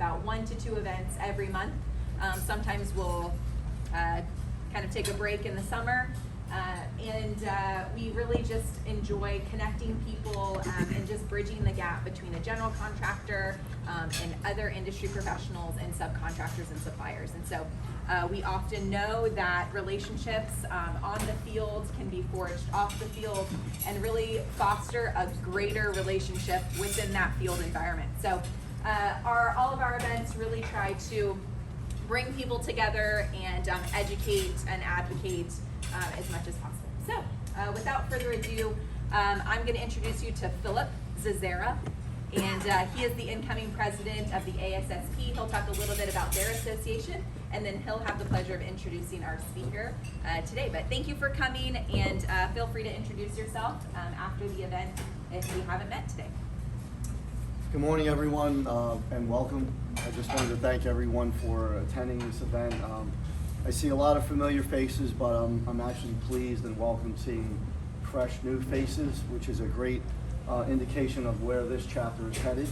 about 1 to 2 events every month. Sometimes we'll kind of take a break in the summer. We really just enjoy connecting people and just bridging the gap between a general contractor and other industry professionals and subcontractors and suppliers. And so we often know that relationships on the field can be forged off the field and really foster a greater relationship within that field environment. So all of our events really try to bring people together and educate and advocate as much as possible. So, without further ado, I'm going to introduce you to Philip Zazera, and he is the incoming president of the ASSP. He'll talk a little bit about their association, and then he'll have the pleasure of introducing our speaker today. But thank you for coming, and feel free to introduce yourself after the event if we haven't met today. Good morning, everyone, and welcome. I just wanted to thank everyone for attending this event. I see a lot of familiar faces, but I'm actually pleased and welcome seeing fresh new faces, which is a great indication of where this chapter is headed.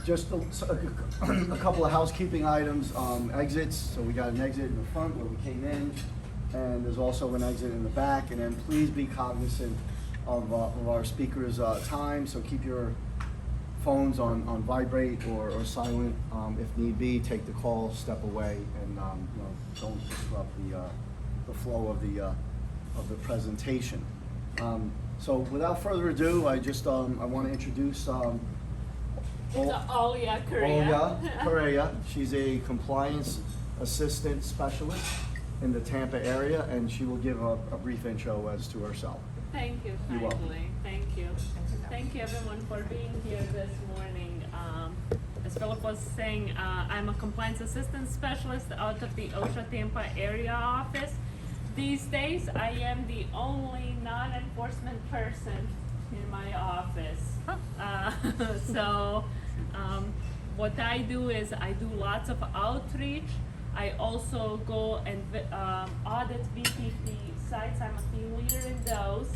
Just a couple of housekeeping items. Exits, so we got an exit in the front where we came in, and there's also an exit in the back. And then please be cognizant of our speakers' time, so keep your phones on vibrate or silent. If need be, take the call, step away, and don't disrupt the flow of the presentation. So without further ado, I want to introduce Olja Correa. Olja Correa. She's a compliance assistant specialist in the Tampa area, and she will give a brief intro as to herself. Thank you You're welcome. kindly. Thank you. Thank you everyone for being here this morning. As Philip was saying, I'm a compliance assistant specialist out of the OSHA Tampa area office. These days, I am the only non-enforcement person in my office. What I do is I do lots of outreach. I also go and audit VPP sites. I'm a team leader in those.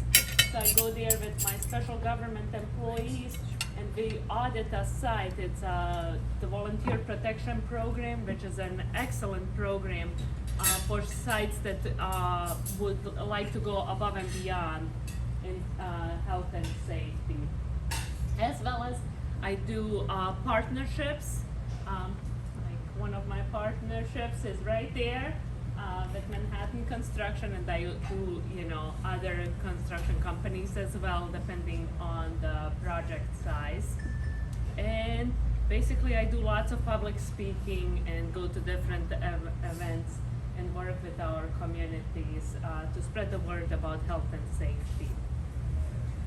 So I go there with my special government employees and we audit a site. It's the Volunteer Protection Program, which is an excellent program for sites that would like to go above and beyond in health and safety. As well as I do partnerships. One of my partnerships is right there with Manhattan Construction, and I do other construction companies as well, depending on the project size. And basically, I do lots of public speaking and go to different events and work with our communities to spread the word about health and safety.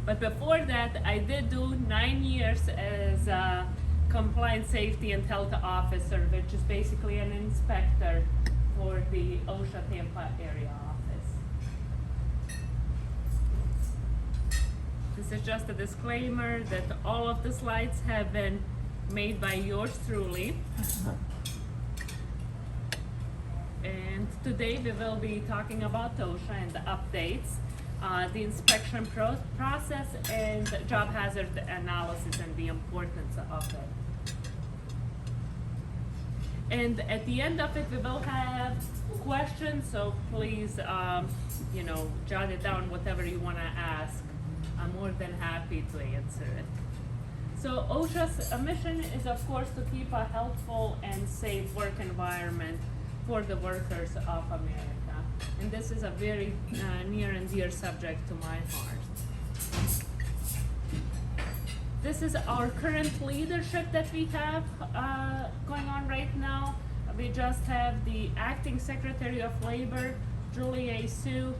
But before that, I did do 9 years as a compliance safety and health officer, which is basically an inspector for the OSHA Tampa area office. This is just a disclaimer that all of the slides have been made by yours truly. And today we will be talking about OSHA and the updates, the inspection process, and job hazard analysis and the importance of it. And at the end of it, we will have questions, so please, jot it down, whatever you want to ask. I'm more than happy to answer it. So OSHA's mission is, of course, to keep a healthful and safe work environment for the workers of America. And this is a very near and dear subject to my heart. This is our current leadership that we have going on right now. We just have the acting Secretary of Labor, Julie Sue,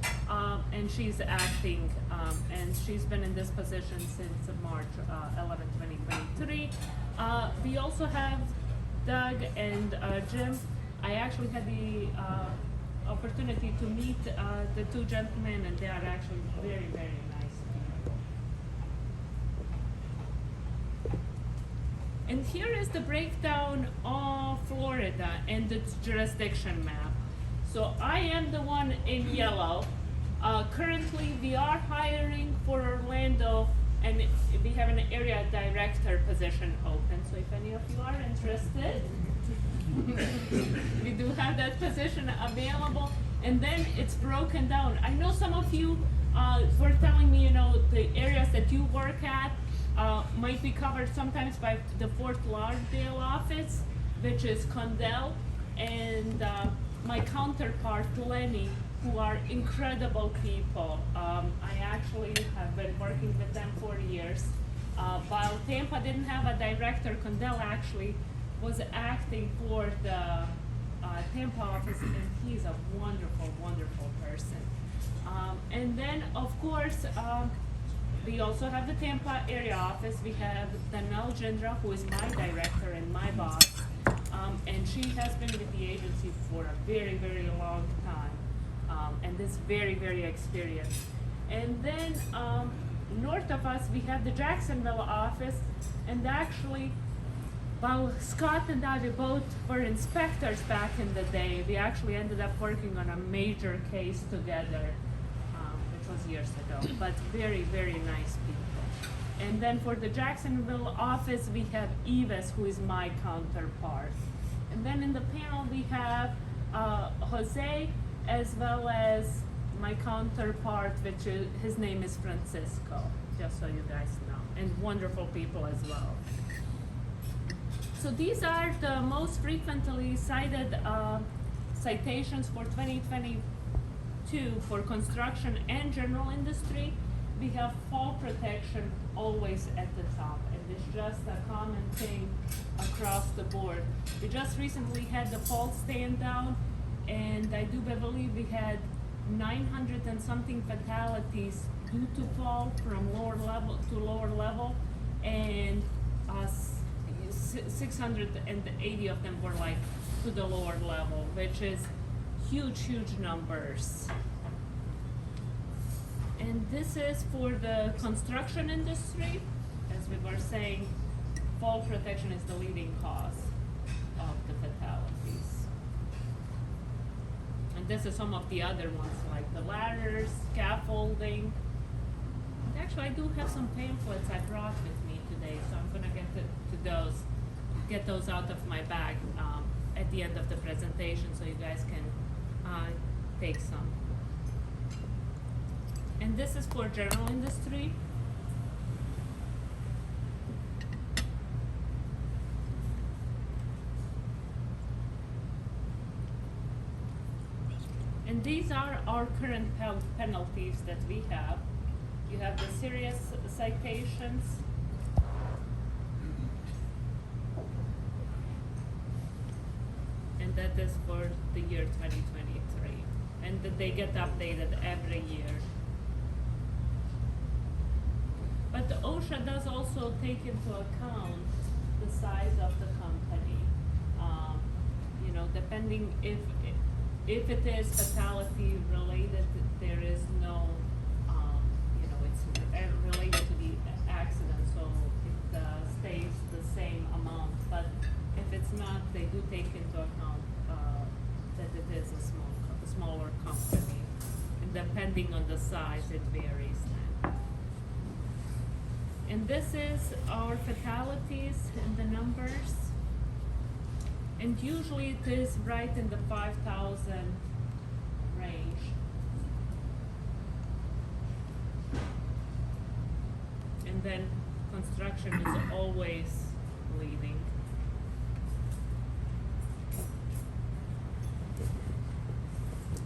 and she's acting, and she's been in this position since March 11, 2023. We also have Doug and Jim. I actually had the opportunity to meet the two gentlemen, and they are actually very, very nice people. And here is the breakdown of Florida and its jurisdiction map. So I am the one in yellow. Currently, we are hiring for Orlando, and we have an area director position open. So if any any of you are interested. We do have that position available, and then it's broken down. I know some of you were telling me, the areas that you work at might be covered sometimes by the Fort Lauderdale office, which is Condell, and my counterpart, Lenny, who are incredible people. I actually have been working with them for years. While Tampa didn't have a director, Condell actually was acting for the Tampa office, and he's a wonderful, wonderful person. And then, of course, we also have the Tampa area office. We have Danelle Jindra, who is my director and my boss. And she has been with the agency for a very, very long time, and is very, very experienced. And then north of us, we have the Jacksonville office, and actually, while Scott and I, we both were inspectors back in the day, we actually ended up working on a major case together, which was years ago, but very, very nice people. And then for the Jacksonville office, we have Yves, who is my counterpart. And then in the panel, we have Jose, as well as my counterpart, which is, his name is Francisco, just so you guys know, and wonderful people as well. So these are the most frequently cited citations for 2022 for construction and general industry. We have fall protection always at the top, and it's just a common thing across the board. We just recently had the fall stand down, and I do believe we had 900 and something fatalities due to fall from lower level to lower level, and 680 of them were like to the lower level, which is huge, huge numbers. And this is for the construction industry. As we were saying, fall protection is the leading cause of the fatalities. And this is some of the other ones, like the ladders, scaffolding. And actually, I do have some pamphlets I brought with me today, so I'm gonna get those out of my bag at the end of the presentation, so you guys can take some. And this is for general industry. And these are our current penalties that we have. You have the serious citations. And that is for the year 2023. And that they get updated every year. But the OSHA does also take into account the size of the company. Depending if it is fatality related, there is no, it's related to the accident, so it stays the same amount. But if it's not, they do take into account that it is a smaller company. And depending on the size, it varies. And this is our fatalities and the numbers. And usually it is right in the 5,000 range. And then construction is always leading.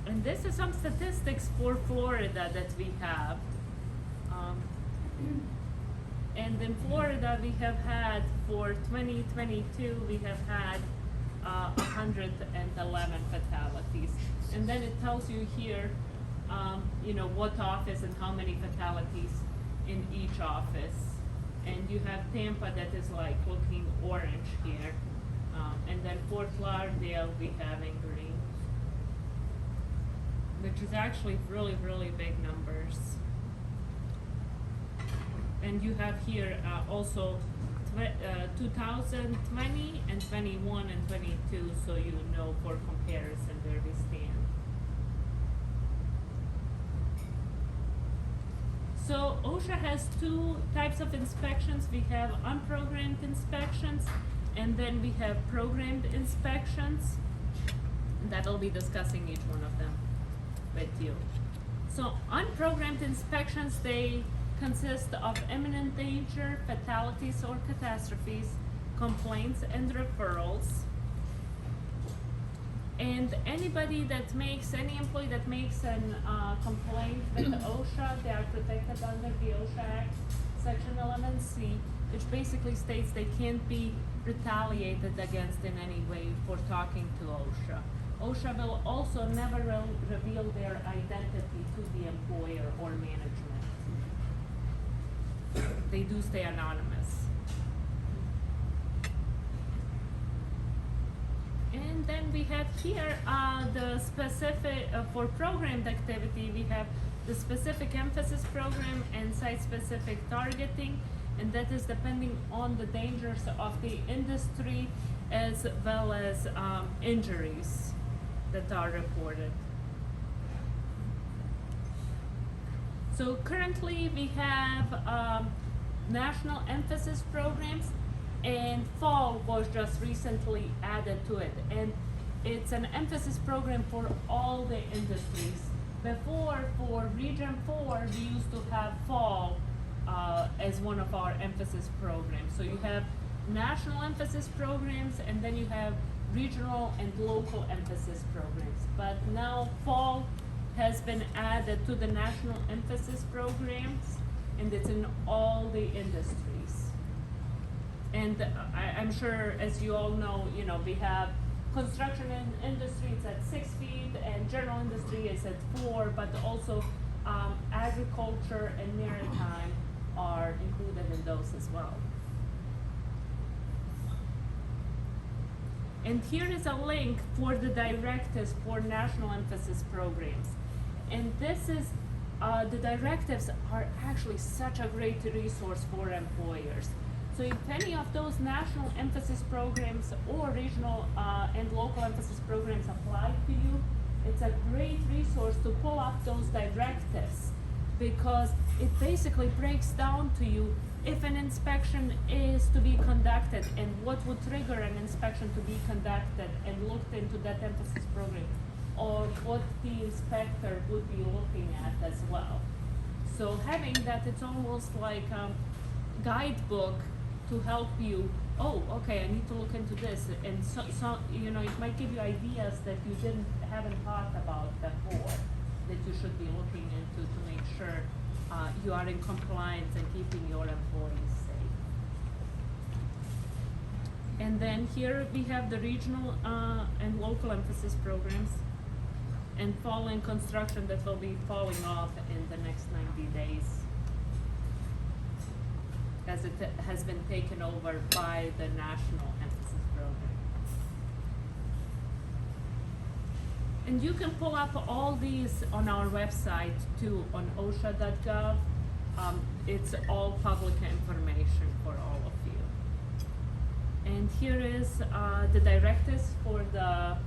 And this is some statistics for Florida that we have. And in Florida, we have had, for 2022, we have had 111 fatalities. And then it tells you here, what office and how many fatalities in each office. And you have Tampa that is like looking orange here. And then Fort Lauderdale, we have in green, which is actually really, really big numbers. And you have here also 2020 and 21 and 22, so you know for comparison where we stand. So OSHA has two types of inspections. We have unprogrammed inspections, and then we have programmed inspections. That I'll be discussing each one of them with you. So unprogrammed inspections, they consist of imminent danger, fatalities or catastrophes, complaints and referrals. And any employee that makes an complaint with OSHA, they are protected under the OSHA Act, Section 11C, which basically states they can't be retaliated against in any way for talking to OSHA. OSHA will also never reveal their identity to the employer or management. They do stay anonymous. And then we have here the specific, for programmed activity, we have the specific emphasis program and site-specific targeting, and that is depending on the dangers of the industry as well as injuries that are reported. So currently we have national emphasis programs, and fall was just recently added to it, and it's an emphasis program for all the industries. Before, for Region 4, we used to have fall as one of our emphasis programs. So you have national emphasis programs, and then you have regional and local emphasis programs. But now fall has been added to the national emphasis programs, and it's in all the industries. And I'm sure, as you all know, we have construction industry, it's at 6 feet, and general industry is at 4, but also agriculture and maritime are included in those as well. And here is a link for the directives for national emphasis programs. And this is, the directives are actually such a great resource for employers. So if any of those national emphasis programs or regional and local emphasis programs apply to you, it's a great resource to pull up those directives, because it basically breaks down to you if an inspection is to be conducted and what would trigger an inspection to be conducted and looked into that emphasis program, or what the inspector would be looking at as well. So having that, it's almost like a guidebook to help you, okay, I need to look into this, and so it might give you ideas that you haven't thought about before, that you should be looking into to make sure you are in compliance and keeping your employees safe. And then here we have the regional and local emphasis programs, and fall and construction that will be falling off in the next 90 days, as it has been taken over by the national emphasis program. And you can pull up all these on our website too, on OSHA.gov. It's all public information for all of you. And here is the directives for the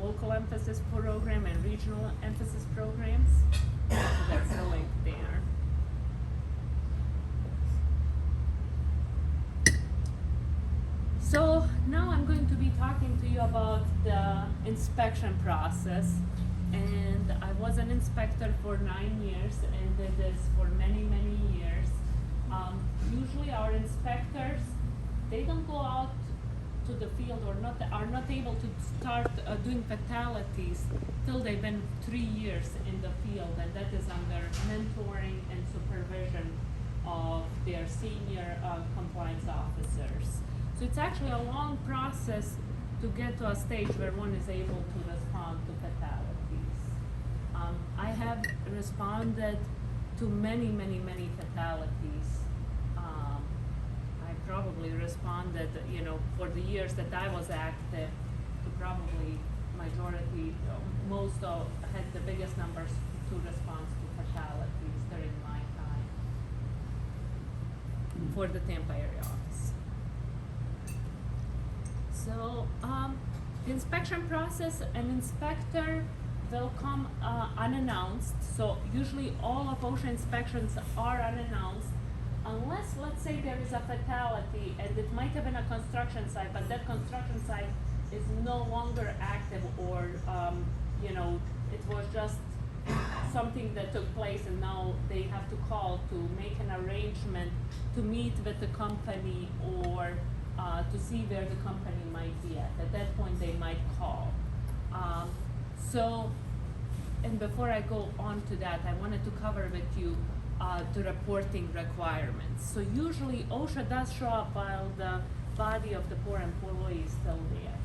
local emphasis program and regional emphasis programs. So that's the link there. So now I'm going to be talking to you about the inspection process. And I was an inspector for 9 years and did this for many, many years. Usually our inspectors, they don't go out to the field or are not able to start doing fatalities till they've been 3 years in the field, and that is under mentoring and supervision of their senior compliance officers. So it's actually a long process to get to a stage where one is able to respond to fatalities. I have responded to many, many, many fatalities. I probably responded, for the years that I was active, to probably majority, had the biggest numbers to response to fatalities during my time for the Tampa area office. So, the inspection process, an inspector will come unannounced. So usually all of OSHA inspections are unannounced. unless, let's say there is a fatality, and it might have been a construction site, but that construction site is no longer active, or, you know, it was just something that took place, and now they have to call to make an arrangement to meet with the company, or to see where the company might be at. At that point, they might call. So, and before I go on to that, I wanted to cover with you the reporting requirements. So usually OSHA does show up while the body of the poor employee is still there.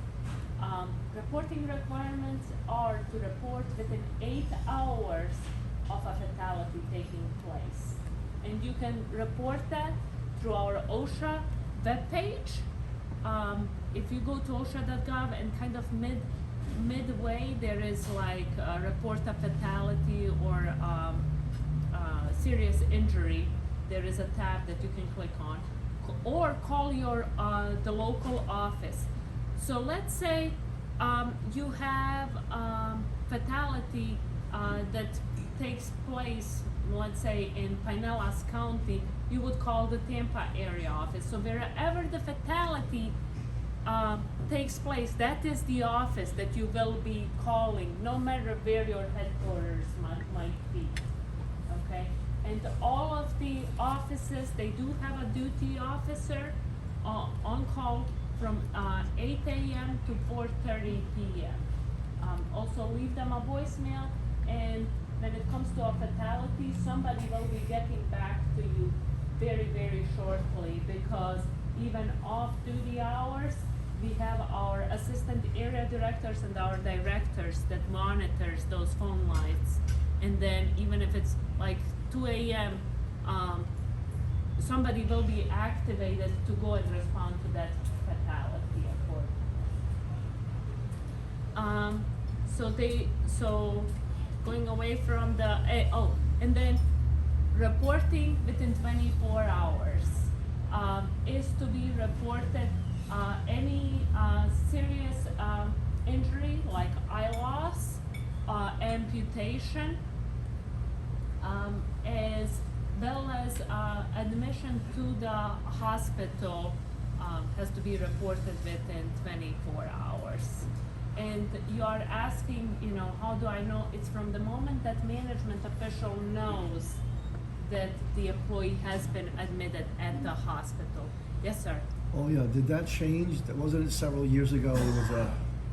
Reporting requirements are to report within 8 hours of a fatality taking place. And you can report that through our OSHA webpage. If you go to OSHA.gov and kind of midway, there is like a report a fatality or serious injury. There is a tab that you can click on, or call your the local office. So let's say you have fatality that takes place, let's say in Pinellas County, you would call the Tampa area office. So wherever the fatality takes place, that is the office that you will be calling, no matter where your headquarters might be, okay? And all of the offices, they do have a duty officer on call from 8 a.m. to 4:30 p.m. Also leave them a voicemail, and when it comes to a fatality, somebody will be getting back to you very, very shortly, because even off-duty hours, we have our assistant area directors and our directors that monitors those phone lines. And then even if it's like 2 a.m., somebody will be activated to go and respond to that fatality accordingly. So going away from the, and then reporting within 24 hours is to be reported any serious injury like eye loss, amputation, as well as admission to the hospital has to be reported within 24 hours. And you are asking, you know, how do I know? It's from the moment that management official knows that the employee has been admitted at the hospital. Yes, sir. Oh, yeah, did that change? Wasn't it several years ago, there was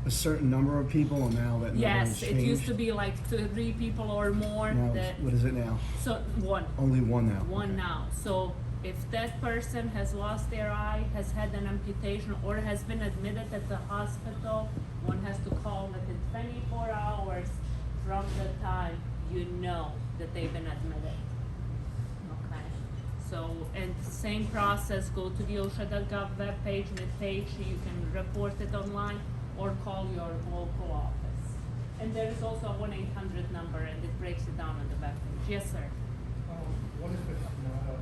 a certain number of people, and now that number has Yes, changed? it used to be like 3 people or more. Now, That, what is it now? so one. Only one now? One Okay. now. So if that person has lost their eye, has had an amputation, or has been admitted at the hospital, one has to call within 24 hours from the time you know that they've been admitted. Okay. So, and same process, go to the OSHA.gov webpage, mid-page, you can report it online or call your local office. And there is also a 1-800 number, and it breaks it down on the webpage. Yes, sir. What if it's not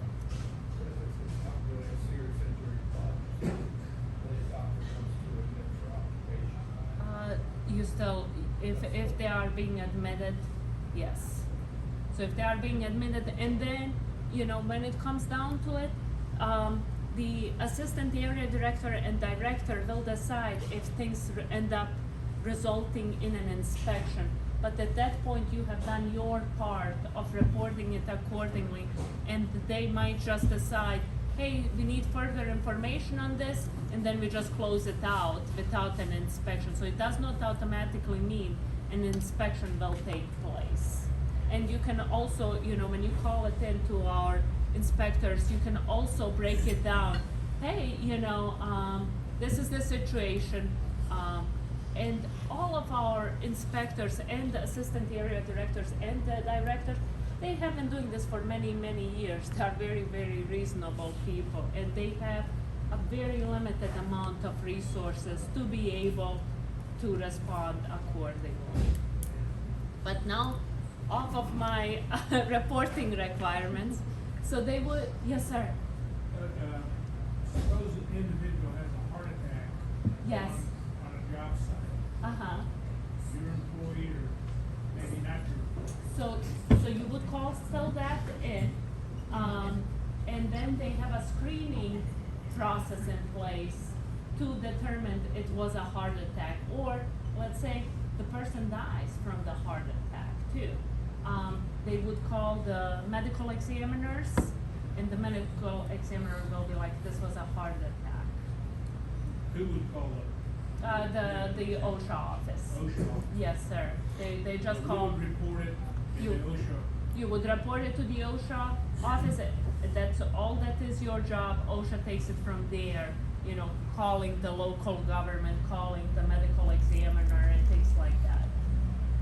really a serious injury, but the doctor comes to admit for occupation? You still, if they are being admitted, yes. So if they are being admitted, and then, you know, when it comes down to it, the assistant area director and director will decide if things end up resulting in an inspection. But at that point, you have done your part of reporting it accordingly, and they might just decide, hey, we need further information on this, and then we just close it out without an inspection. So it does not automatically mean an inspection will take place. And you can also, you know, when you call it in to our inspectors, you can also break it down. Hey, you know, this is the situation. And all of our inspectors and the assistant area directors and the directors, they have been doing this for many, many years. They are very, very reasonable people, and they have a very limited amount of resources to be able to respond accordingly. But now, off of my reporting requirements, so they would, yes, sir. But suppose an individual has a heart attack Yes. on a job site, Uh-huh. your employee or maybe not your employee. So you would call still that in, and and then they have a screening process in place to determine it was a heart attack, or let's say the person dies from the heart attack too. They would call the medical examiners, and the medical examiner will be like, this was a heart attack. Who would call it? The OSHA office. OSHA? Yes, sir. They just Who call. would report it to You. the OSHA? You would report it to the OSHA office. That's all that is your job. OSHA takes it from there, you know, calling the local government, calling the medical examiner and things like that.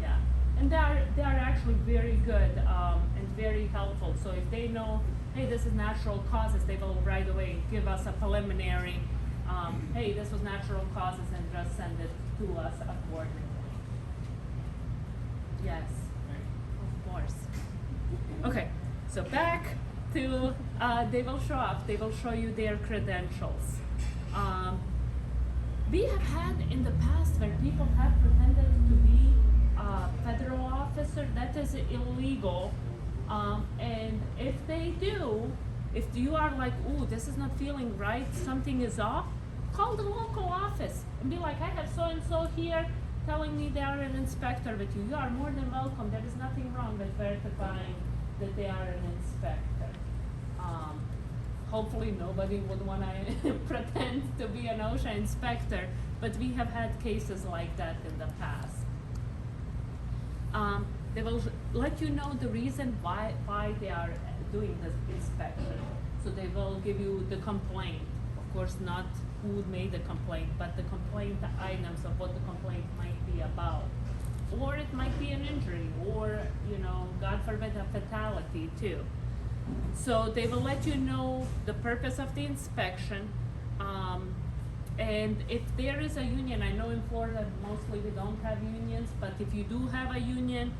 Yeah. And they are actually very good and very helpful. So if they know, hey, this is natural causes, they will right away give us a preliminary, hey, this was natural causes, and just send it to us accordingly. Yes. Of course. Okay, so back to, they will show up, they will show you their credentials. We have had in the past where people have pretended to be a federal officer. That is illegal. And if they do, if you are like, ooh, this is not feeling right, something is off, call the local office and be like, I have so-and-so here telling me they are an inspector with you. You are more than welcome. There is nothing wrong with verifying that they are an inspector. Hopefully nobody would want to pretend to be an OSHA inspector, but we have had cases like that in the past. They will let you know the reason why they are doing this inspection. So they will give you the complaint. Of course, not who made the complaint, but the complaint items of what the complaint might be about. Or it might be an injury, or, you know, God forbid, a fatality too. So they will let you know the purpose of the inspection. And if there is a union, I know in Florida mostly we don't have unions, but if you do have a union,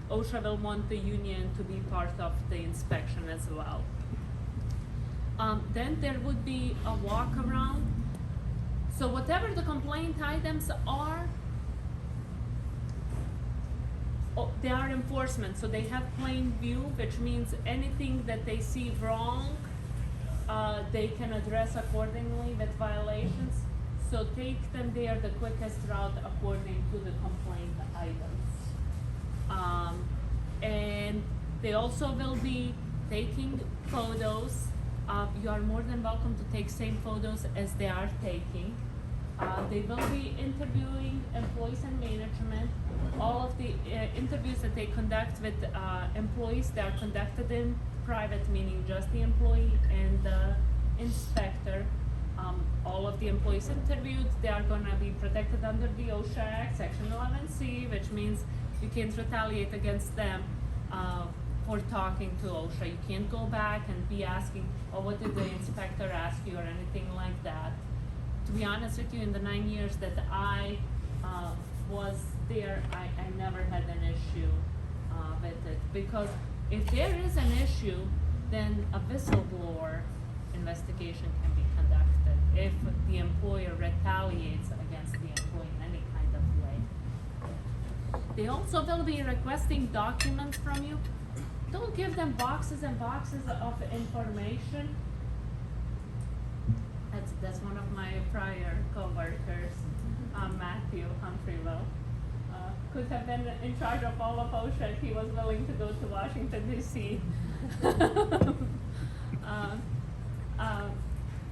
OSHA will want the union to be part of the inspection as well. Then there would be a walk around. So whatever the complaint items are, they are enforcement, so they have plain view, which means anything that they see wrong, they can address accordingly with violations. So take them there the quickest route according to the complaint items. And they also will be taking photos. You are more than welcome to take same photos as they are taking. They will be interviewing employees and management. All of the interviews that they conduct with employees, they are conducted in private, meaning just the employee and the inspector. All of the employees interviewed, they are gonna be protected under the OSHA Act, Section 11C, which means you can't retaliate against them for talking to OSHA. You can't go back and be asking, oh, what did the inspector ask you, or anything like that. To be honest with you, in the 9 years that I was there, I never had an issue with it. Because if there is an issue, then a whistleblower investigation can be conducted if the employer retaliates against the employee in any kind of way. They also will be requesting documents from you. Don't give them boxes and boxes of information. That's one of my prior coworkers, Matthew Humphreyville. Could have been in charge of all of OSHA if he was willing to go to Washington, D.C.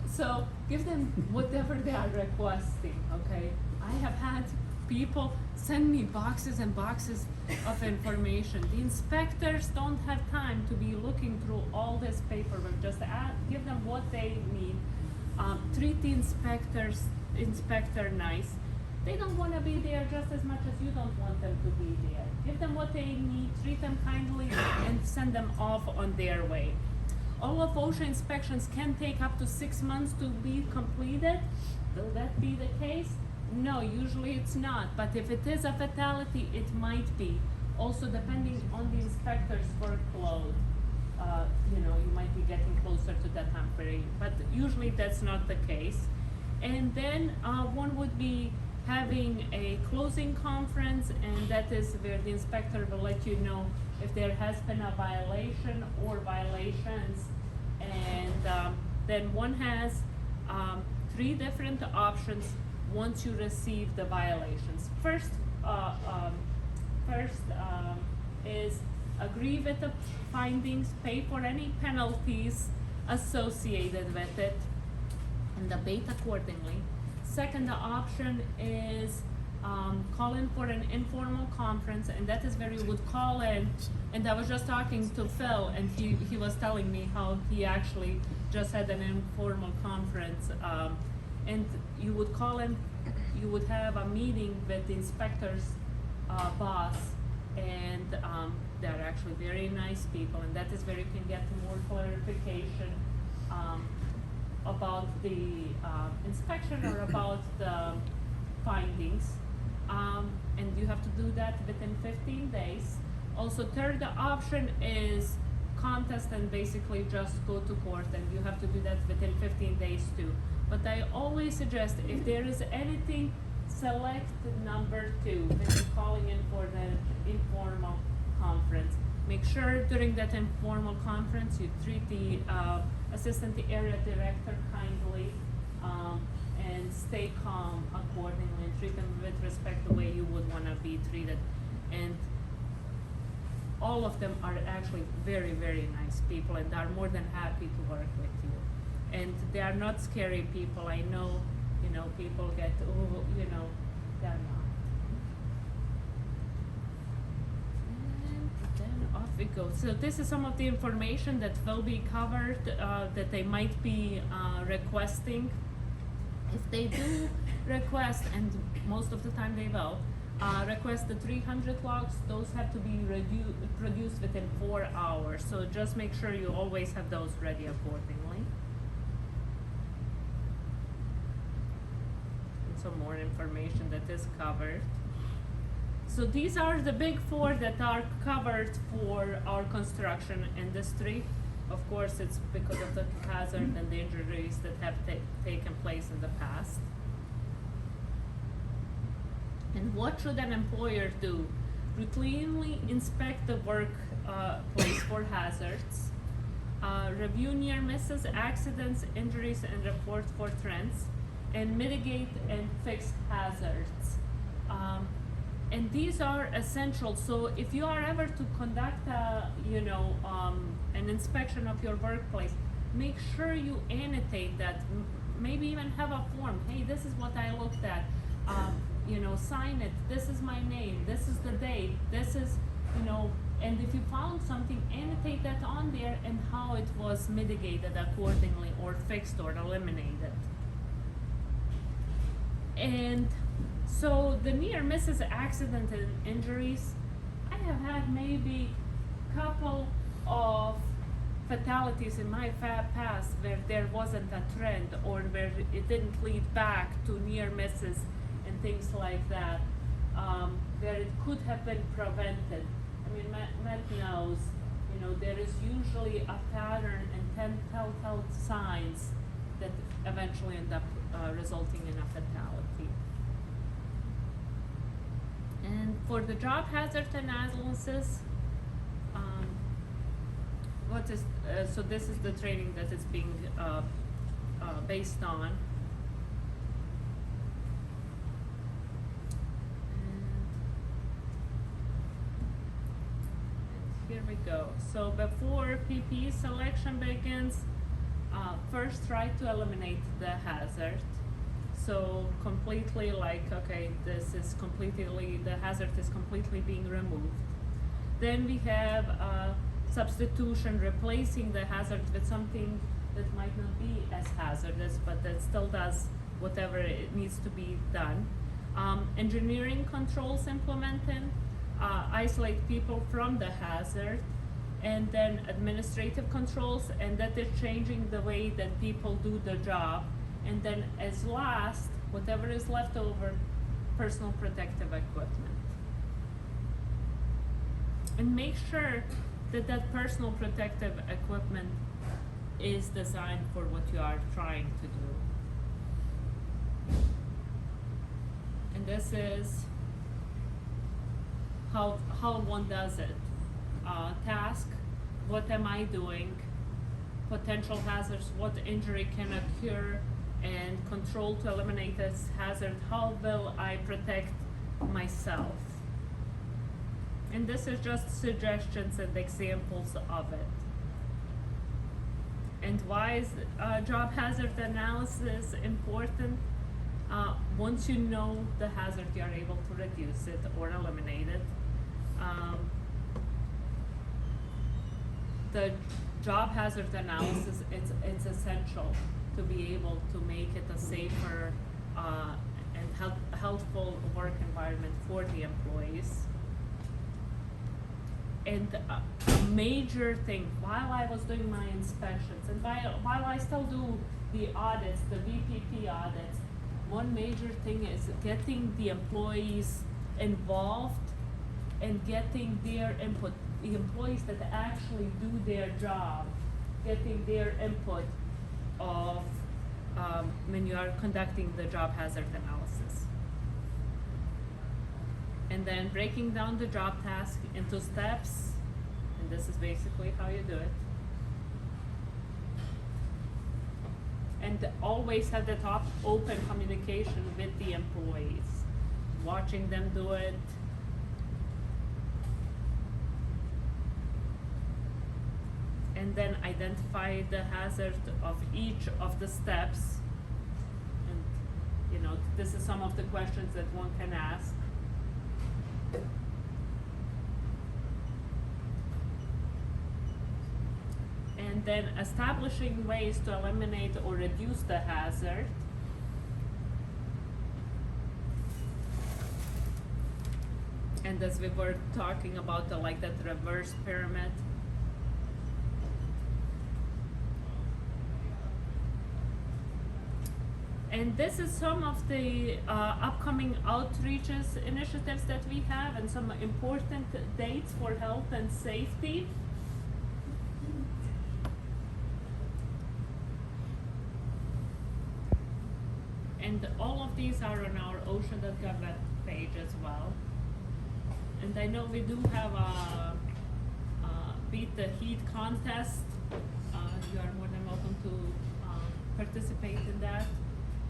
So give them whatever they are requesting, okay? I have had people send me boxes and boxes of information. The inspectors don't have time to be looking through all this paperwork. Just give them what they need. Treat the inspector nice. They don't want to be there just as much as you don't want them to be there. Give them what they need, treat them kindly, and send them off on their way. All of OSHA inspections can take up to 6 months to be completed. Will that be the case? No, usually it's not. But if it is a fatality, it might be. Also, depending on the inspector's workload, you might be getting closer to that time frame. But usually that's not the case. And then one would be having a closing conference, and that is where the inspector will let you know if there has been a violation or violations, And then one has 3 different options once you receive the violations. First is agree with the findings, pay for any penalties associated with it, and abate accordingly. Second option is call in for an informal conference, and that is where you would call in. And I was just talking to Phil, and he was telling me how he actually just had an informal conference. And you would call in, you would have a meeting with the inspector's boss, and they're actually very nice people, and that is where you can get more clarification about the inspection or about the findings. And you have to do that within 15 days. Also, third option is contest and basically just go to court, and you have to do that within 15 days too. But I always suggest if there is anything, select number 2 when you're calling in for the informal conference. Make sure during that informal conference you treat the assistant area director kindly, and stay calm accordingly, and treat them with respect the way you would want to be treated. And all of them are actually very, very nice people, and are more than happy to work with you. And they are not scary people. I know, people get, they're not. And then off we go. So this is some of the information that will be covered, that they might be requesting. If they do request, and most of the time they will, request the 300 logs, those have to be produced within 4 hours. So just make sure you always have those ready accordingly. And some more information that is covered. So these are the big 4 that are covered for our construction industry. Of course, it's because of the hazard and the injuries that have taken place in the past. And what should an employer do? Routinely inspect the workplace for hazards, review near misses, accidents, injuries, and report for trends, and mitigate and fix hazards. And these are essential. So if you are ever to conduct an inspection of your workplace, make sure you annotate that. Maybe even have a form. Hey, this is what I looked at. Sign it. This is my name. This is the date. This is, and if you found something, annotate that on there and how it was mitigated accordingly, or fixed or eliminated. And so the near misses, accident, and injuries, I have had maybe couple of fatalities in my past where there wasn't a trend, or where it didn't lead back to near misses and things like that, where it could have been prevented. I mean, Matt knows, there is usually a pattern and 10 telltale signs that eventually end up resulting in a fatality. And for the job hazard analysis, so this is the training that it's being based on. And here we go. So before PPE selection begins, first try to eliminate the hazard. So completely the hazard is completely being removed. Then we have substitution, replacing the hazard with something that might not be as hazardous, but that still does whatever it needs to be done. Engineering controls implemented, isolate people from the hazard, and then administrative controls, and that is changing the way that people do the job. And then as last, whatever is left over, personal protective equipment. And make sure that personal protective equipment is designed for what you are trying to do. And this is how one does it. Task, what am I doing? potential hazards, what injury can occur, and control to eliminate this hazard. How will I protect myself? And this is just suggestions and examples of it. And why is job hazard analysis important? Once you know the hazard, you are able to reduce it or eliminate it. The job hazard analysis, it's essential to be able to make it a safer and healthful work environment for the employees. And a major thing, while I was doing my inspections, and while I still do the audits, the VPP audits, one major thing is getting the employees involved and getting their input. The employees that actually do their job, getting their input of when you are conducting the job hazard analysis. And then breaking down the job task into steps, and this is basically how you do it. And always have the top open communication with the employees, watching them do it. And then identify the hazard of each of the steps. And you know, this is some of the questions that one can ask. And then establishing ways to eliminate or reduce the hazard. And as we were talking about like that reverse pyramid. And this is some of the upcoming outreaches initiatives that we have and some important dates for health and safety. And all of these are on our OSHA.gov web page as well. And I know we do have a Beat the Heat contest. You are more than welcome to participate in that.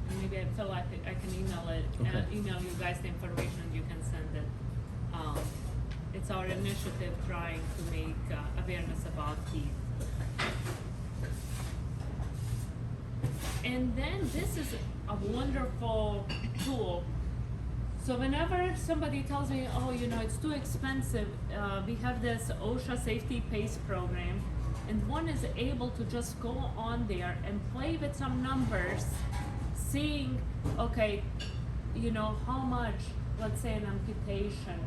And maybe I feel like I can email it, Okay. email you guys the information, you can send it. It's our initiative trying to make awareness about heat. And then this is a wonderful tool. So whenever somebody tells me, oh, you know, it's too expensive, we have this OSHA Safety PACE program, and one is able to just go on there and play with some numbers, seeing, okay, you know, how much, let's say, an amputation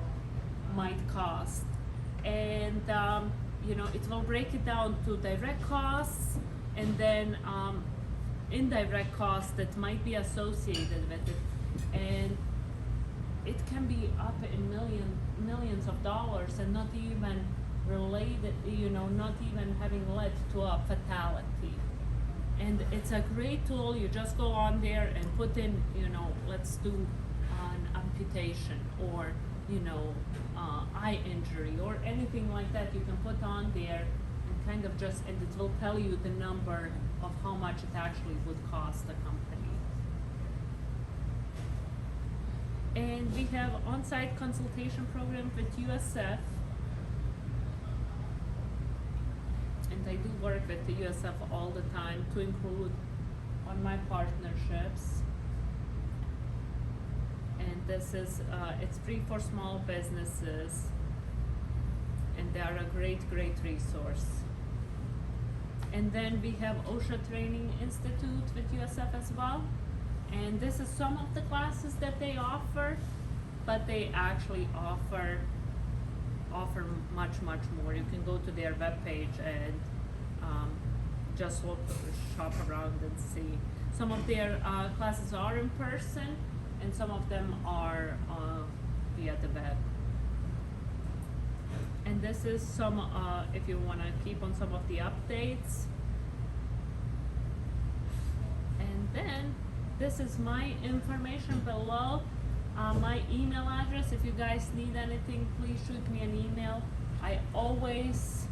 might cost. And, you know, it will break it down to direct costs and then indirect costs that might be associated with it. And it can be up in millions of dollars and not even related, you know, not even having led to a fatality. And it's a great tool. You just go on there and put in, you know, let's do an amputation or, you know, eye injury or anything like that. You can put on there and kind of just, and it will tell you the number of how much it actually would cost the company. And we have on-site consultation program with USF. And I do work with the USF all the time to include on my partnerships. And this is, it's free for small businesses. And they are a great resource. And then we have OSHA Training Institute with USF as well. And this is some of the classes that they offer, but they actually offer much more. You can go to their webpage and just shop around and see. Some of their classes are in person, and some of them are via the web. And this is some, if you want to keep on some of the updates. And then this is my information below. My email address, if you guys need anything, please shoot me an email. I always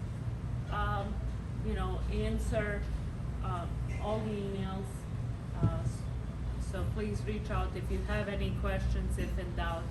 answer all the emails. So please reach out if you have any questions, if in doubt.